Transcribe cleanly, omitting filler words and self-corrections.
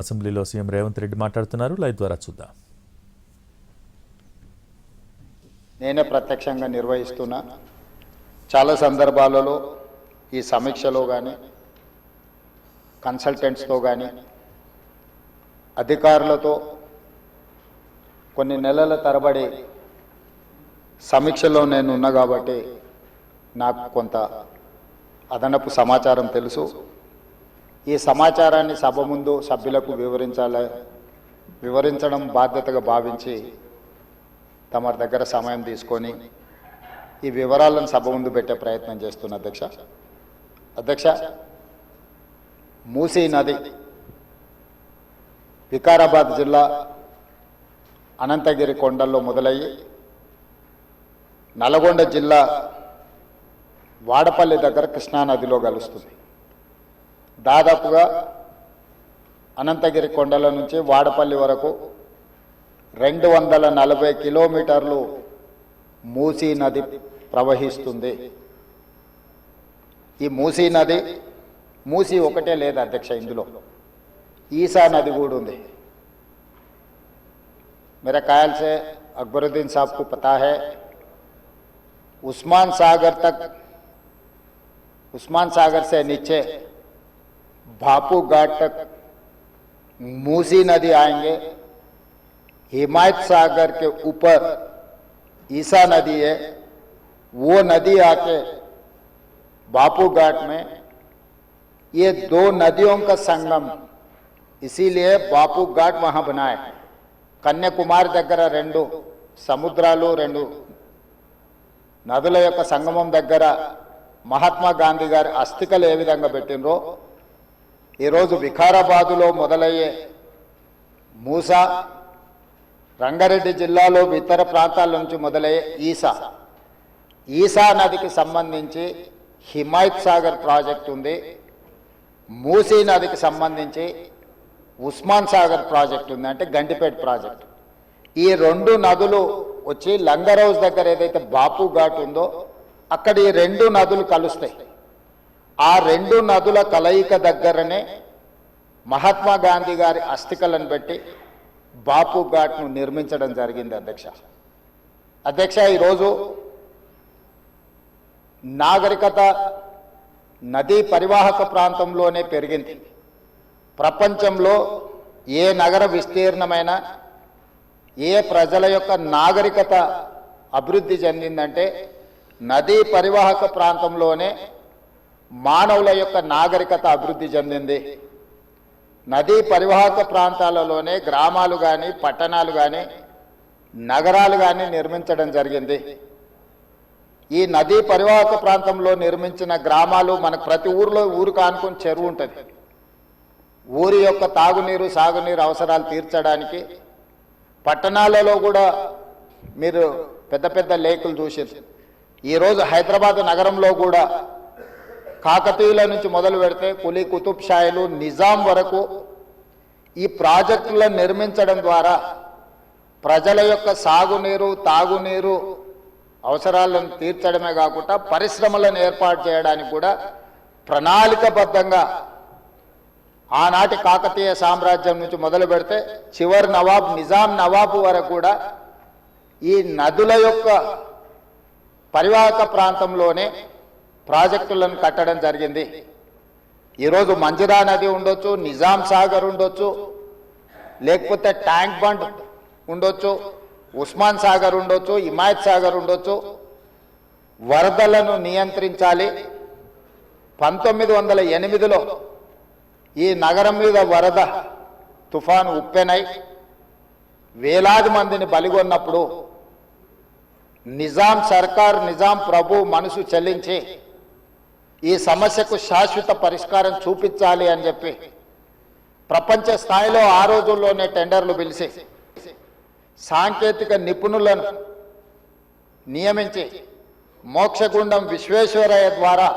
అసెంబ్లీలో సీఎం రేవంత్ రెడ్డి మాట్లాడుతున్నారు. లైవ్ ద్వారా చూద్దాం. నేనే ప్రత్యక్షంగా నిర్వహిస్తున్నా. చాలా సందర్భాలలో ఈ సమీక్షలో కానీ కన్సల్టెంట్స్తో కానీ అధికారులతో కొన్ని నెలల తరబడి సమీక్షలో నేను ఉన్నా కాబట్టి నాకు కొంత అదనపు సమాచారం తెలుసు. ఈ సమాచారాన్ని సభ ముందు సభ్యులకు వివరించడం బాధ్యతగా భావించి తమ దగ్గర సమయం తీసుకొని ఈ వివరాలను సభ ముందు పెట్టే ప్రయత్నం చేస్తున్న అధ్యక్ష, మూసీ నది వికారాబాద్ జిల్లా అనంతగిరి కొండల్లో మొదలయ్యి నల్గొండ జిల్లా వాడపల్లి దగ్గర కృష్ణానదిలో కలుస్తుంది. దాదాపుగా అనంతగిరి కొండల నుంచి వాడపల్లి వరకు 240 కిలోమీటర్లు మూసీ నది ప్రవహిస్తుంది. ఈ మూసీ నది మూసీ ఒకటే లేదు అధ్యక్ష, ఇందులో ఈసా నది కూడా ఉంది. मेरे ख्याल से अकबरुद्दीन साहब को पता है, उस्मान सागर से नीचे भापू घाट तक मूसी नदी आएंगे. हिमायत सागर के ऊपर ईसा नदी है, वो नदी आके भापू घाट में, ये दो नदियों का संगम, इसीलिए भापू घाट वहां बनाए. కన్యాకుమారి దగ్గర 2 సముద్రాలు 2 నదుల యొక్క సంగమం దగ్గర మహాత్మా గాంధీ గారి అస్థికలు ఏ విధంగా పెట్టినరో ఈరోజు వికారాబాదులో మొదలయ్యే మూసా, రంగారెడ్డి జిల్లాలో ఇతర ప్రాంతాల నుంచి మొదలయ్యే ఈసా నదికి సంబంధించి హిమాయత్ సాగర్ ప్రాజెక్ట్ ఉంది. మూసీ నదికి సంబంధించి ఉస్మాన్ సాగర్ ప్రాజెక్ట్ ఉంది, అంటే గండిపేట ప్రాజెక్ట్. ఈ 2 నదులు వచ్చి లంగర్ హౌస్ దగ్గర ఏదైతే బాపు ఘాట్ ఉందో అక్కడ ఈ 2 నదులు కలుస్తాయి. ఆ 2 నదుల కలయిక దగ్గరనే మహాత్మా గాంధీ గారి అస్థికలను పెట్టి బాపు ఘాట్ను నిర్మించడం జరిగింది. అధ్యక్ష, ఈరోజు నాగరికత నదీ పరివాహక ప్రాంతంలోనే పెరిగింది. ప్రపంచంలో ఏ నగర విస్తీర్ణమైన ఏ ప్రజల యొక్క నాగరికత అభివృద్ధి చెందిందంటే నదీ పరివాహక ప్రాంతంలోనే మానవుల యొక్క నాగరికత అభివృద్ధి చెందింది. నదీ పరివాహక ప్రాంతాలలోనే గ్రామాలు కానీ పట్టణాలు కానీ నగరాలు కానీ నిర్మించడం జరిగింది. ఈ నదీ పరివాహక ప్రాంతంలో నిర్మించిన గ్రామాలు మనకు ప్రతి ఊరు కానుకొని చెరువు ఉంటుంది. ఊరి యొక్క తాగునీరు సాగునీరు అవసరాలు తీర్చడానికి పట్టణాలలో కూడా మీరు పెద్ద పెద్ద లేకులు చూసారు. ఈరోజు హైదరాబాద్ నగరంలో కూడా కాకతీయుల నుంచి మొదలు పెడితే కులీ కుతుబ్ షాయిలు నిజాం వరకు ఈ ప్రాజెక్టులను నిర్మించడం ద్వారా ప్రజల యొక్క సాగునీరు తాగునీరు అవసరాలను తీర్చడమే కాకుండా పరిశ్రమలను ఏర్పాటు చేయడానికి కూడా ప్రణాళికబద్ధంగా ఆనాటి కాకతీయ సామ్రాజ్యం నుంచి మొదలు పెడితే చివరి నవాబ్ నిజాం నవాబు వరకు కూడా ఈ నదుల యొక్క పరివాహక ప్రాంతంలోనే ప్రాజెక్టులను కట్టడం జరిగింది. ఈరోజు మంజిరా నది ఉండొచ్చు, నిజాం సాగర్ ఉండొచ్చు, లేకపోతే ట్యాంక్ బండ్ ఉండొచ్చు, ఉస్మాన్ సాగర్ ఉండొచ్చు, హిమాయత్ సాగర్ ఉండొచ్చు. వరదలను నియంత్రించాలి. 1908లో ఈ నగరం మీద వరద తుఫాను ఉప్పెనై వేలాది మందిని బలిగొన్నప్పుడు నిజాం సర్కార్ నిజాం ప్రభు మనసు చెల్లించి ఈ సమస్యకు శాశ్వత పరిష్కారం చూపించాలి అని చెప్పి ప్రపంచ స్థాయిలో ఆ రోజుల్లోనే టెండర్లు పిలిచి సాంకేతిక నిపుణులను నియమించి మోక్షగుండం విశ్వేశ్వరయ్య ద్వారా